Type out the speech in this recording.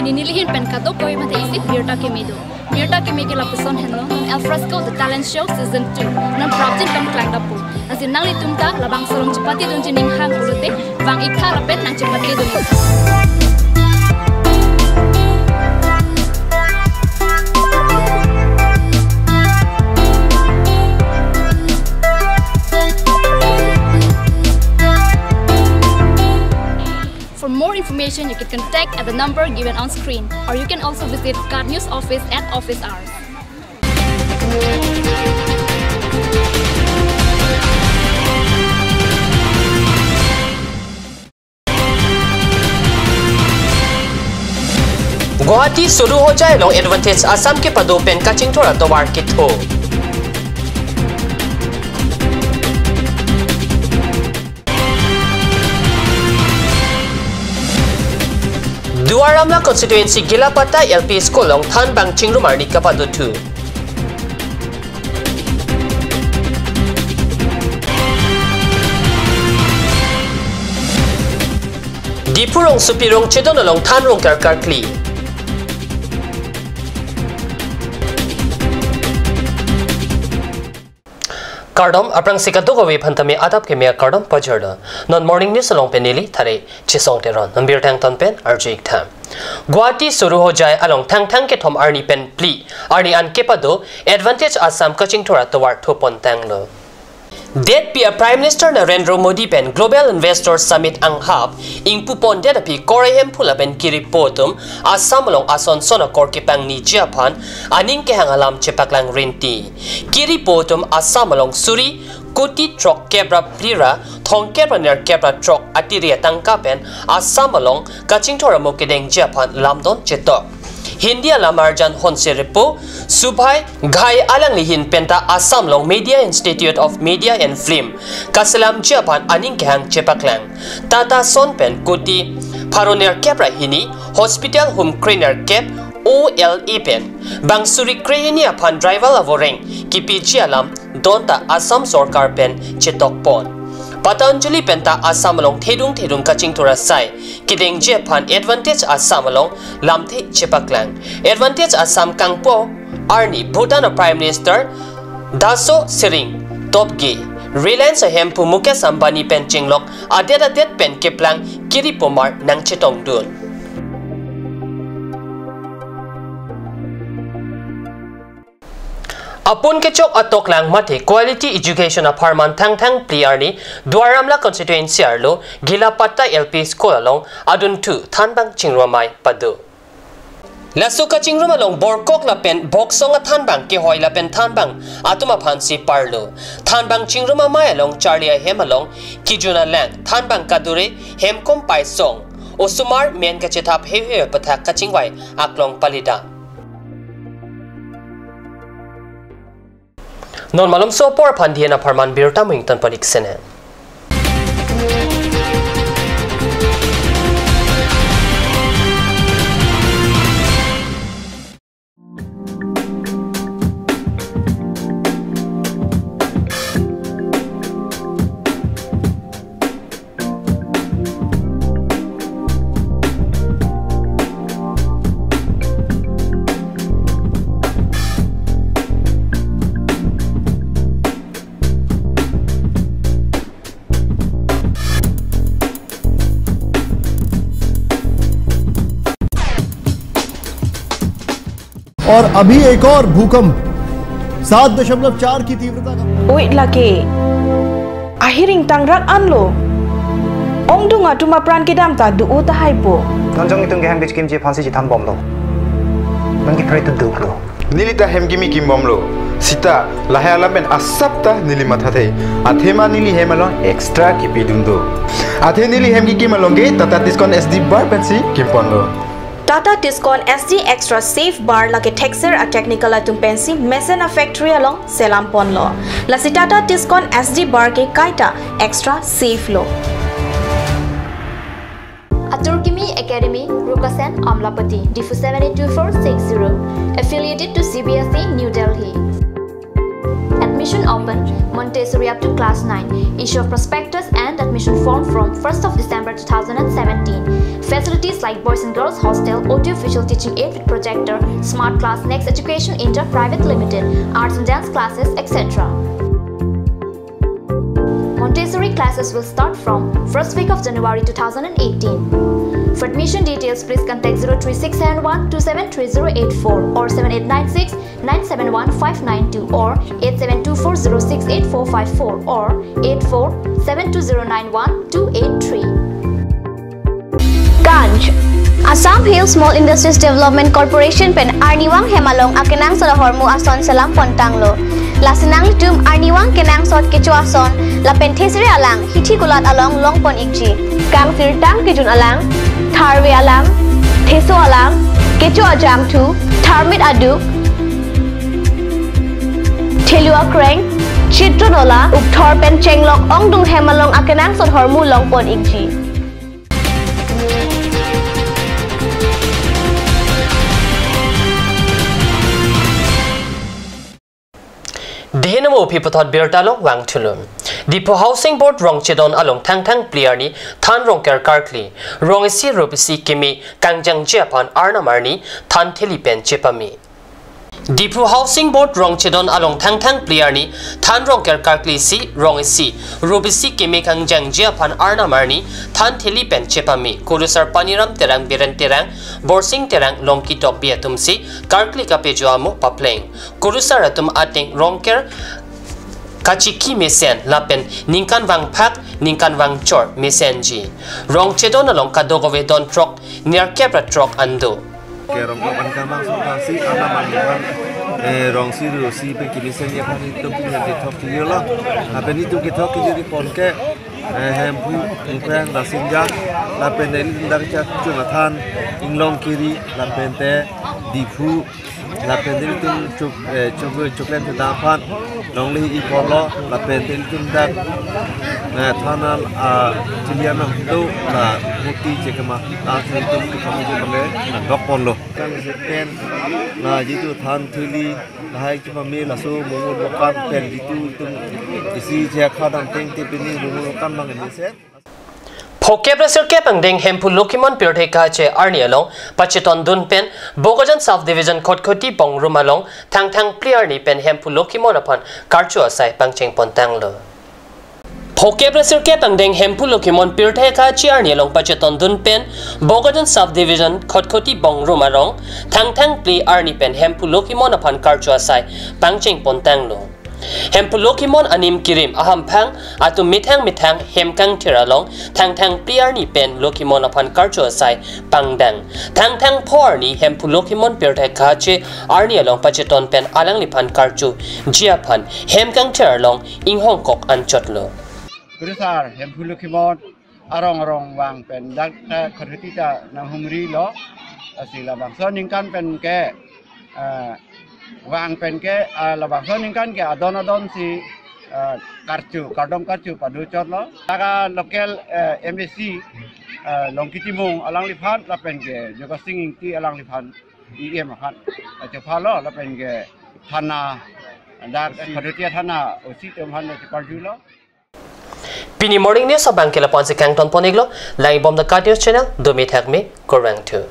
Arni nilihin pen kato koi mata isi Mirta Kemido. Mirta Kemi ke lapuson henlo El Fresco The Talent Show Season 2. Nan prapjin kam klang dapu. Asin nang litumta labang solong cepati dun jining hang urute bang ikha rapet nang cepati dun. For more information, you can contact at the number given on screen, or you can also visit Card News office at office hours. Guwahati शुरू हो जाए लोग एडवांटेज असम के पदों पेन का चिंगथोरा तो मार्केट हो Duaramla constituency Gilapata LP School long Than Bang Chingrumarni kapado tu. Dipurong supirong chedon along Than Rong Karkarkli. Kardom aprang sikato ko we phantame adap ke mea kardom pajarda non morning news along penili thare chisong teron nambir thang ton pen arjik tham Guwahati suru ho jai along thang thang ke thom arni pen pli arni an kepado advantage assam coaching thora towar thopon tang lo Det pia Prime Minister Narendra Modi pen Global Investor Summit ang hap ing pupon det api korehem phula pen kiripotum Assam long ason sona korki pang ni Japan aning ke hangalam chepaklang rinti kiripotum Assam long suri Koti trok kebra plira thong kebra ner kebra trok atiria tangka pen Assam long kaching thora mokedeng Japan lamdon chetok Hindi Lamarjan Honserepo, Subhai Ghai Alang Lihin Penta Assam Long Media Institute of Media and Film, Kasalam Japan Aning Kahang Chepaklang, Tata Sonpen Kuti, Paroner Kepra Hini, Hospital Home Cleaner Kep, OLE Pen, Bangsuri Krehini Pan Driver Lavoreng, Kipi Jialam, Donta Assam Sorkar Pen, Chetok Pon. Patanjali Penta Assam long Thedung Kaching Tora Sai, Kideng Japan Advantage Assam long Lamthe Chepaklang, Advantage Assam Kangpo, Arni Bhutan Prime Minister Daso Sering, Topge, Reliance Hempu Mukesh Ambani Pen Chinglok, Adet Pen Keplang, Kiripomar Nang Chetong Dun. Apun ke chok atok lang mate quality education a parman thang pliarni Duaramla constituency arlo Gilapata LP School along adun tu Thanbang Chingramai padu Lasuka Chingrum along Borkok la pen Boksong a Thanbang ke hoi la pen Thanbang atuma phansi parlo Thanbang Chingruma mai along Charlie hem along Kijuna Lang Thanbang kadure hemkom pai song Osumar men ka chethap he pathak kachingwai aklong palida Non malum so por pandhiana parman birta mingtan panik sene और अभी एक और भूकंप 7.4 की तीव्रता का Wait lagi. Ahiring tangrak anlo. Ong dunga tuma pran kedam ta du uta haipo. Nonjong itong geham kim je phansi ji tham bom lo. Nang ki pray to duk lo. Nilita hem gimi kim bom lo. Sita lahaya lamen asapta nili mathate. Athema nili hemalo extra ki pidundo. Athe nili hem ki malonge tata discount SD bar pensi kim ponlo. Tata Tiscon SD Extra Safe Bar lagi texer a technical atung pensi Mesena Factory along Selam Pon lo. Lasi Tata Tiscon SD Bar ke kaita Extra Safe lo. Aturkimi Academy, Rukasen, Amlapati, DIFU 782460, affiliated to CBSE, New Delhi. Admission open, Montessori up to class 9. Issue of prospectus and admission form from 1st of December 2017. Facilities like Boys and Girls Hostel, audio-visual teaching aid with projector, Smart Class, Next Education Inter Private Limited, arts and dance classes, etc. Montessori classes will start from first week of January 2018. For admission details, please contact 03671 273084 or 7896 971 592 or 8724068454 or 8472091283. Ganj Assam Hill Small Industries Development Corporation pen Arniwang Hemalong akenang sa hormu ason salam pontanglo. Lasinang litum Arniwang kenang sot kecu ason la penthesiri alang hithi kulat along longpon ikji. Kang sirtang kijun alang Tharwe alang Theso alang kecu ajam tu Tharmit aduk Thelua kreng Chitronola ukthor pen chenglok ongdung Hemalong akenang sot hormu longpon ikji. Dehenamo pipotot birtalo wang tulum. Dipo Housing Board rong chedon along tang player ni than rong ker karkli. Rong isi rupisi kimi kangjang japan arna marni than thelipen chepami. Dipo Housing Board rong chedon along tang player ni than rong ker karkli si rong isi rupisi kimi kangjang japan arna marni than thelipen chepami. Kurusar paniram terang biren terang borsing terang longki top biatum si karkli kapejoamo papleng. Kurusar atum ating rong ker Kachiki mesen lapen ningkan wang pak ningkan wang chor mesen ji rong chedon along kadogove don trok near kepra trok ando kerong kapan kamang sungkang si ana mandikan rong si ru si pe kini sen ya kan itu punya di top kiri lo apen itu kita kiri ponke hempu engkang dasinja lapen dari cak cunatan inglong kiri lapen te difu lapen dari itu coklat terdapat long lehi ipolo lapen dari itu dak tanal cilianam itu la putih cekema asal itu kami juga dok polo kan seten la jitu tan thili lahai cuma me laso mumur lokan pen jitu isi jekha dan teng tepini mumur lokan mang nisen Phokebra sirkep ang ding hempu lokimon pirte kache arni along pachiton dun pen Bogojan South Division khotkoti bongrum along thang player ni pen hempu lokimon upon karchu asai pangcheng pontang lo Phokebra sirkep ang ding hempu lokimon pirte kache arni along pachiton dun pen Bogojan South Division khotkoti bongrum along thang play arni pen hempu lokimon upon karchu asai pangcheng pontang lo Hempu lokimon anim kirim aham phang atu mithang hemkang tiralong thang player ni pen lokimon upon karcho asai pangdang thang por ni hempu lokimon pirthai kache arni along pacheton pen alang lipan karchu jiaphan hemkang tiralong inghong kok anchotlo Kurusar hempu lokimon arong wang pen dak kharutita na humri lo asila bangso ningkan pen ke wang pen ke labang soning kan ke adon si kardom karcu padu chot lo aga local MSC longkitimung alang liphan la pen ke joka singing ti alang liphan IM han acha phalo la pen ke thana dar khadutia thana osi tem han ke parju lo Pini morning news abang kela ponse kangton poniglo lai bom the cardio channel do me thak me korang tu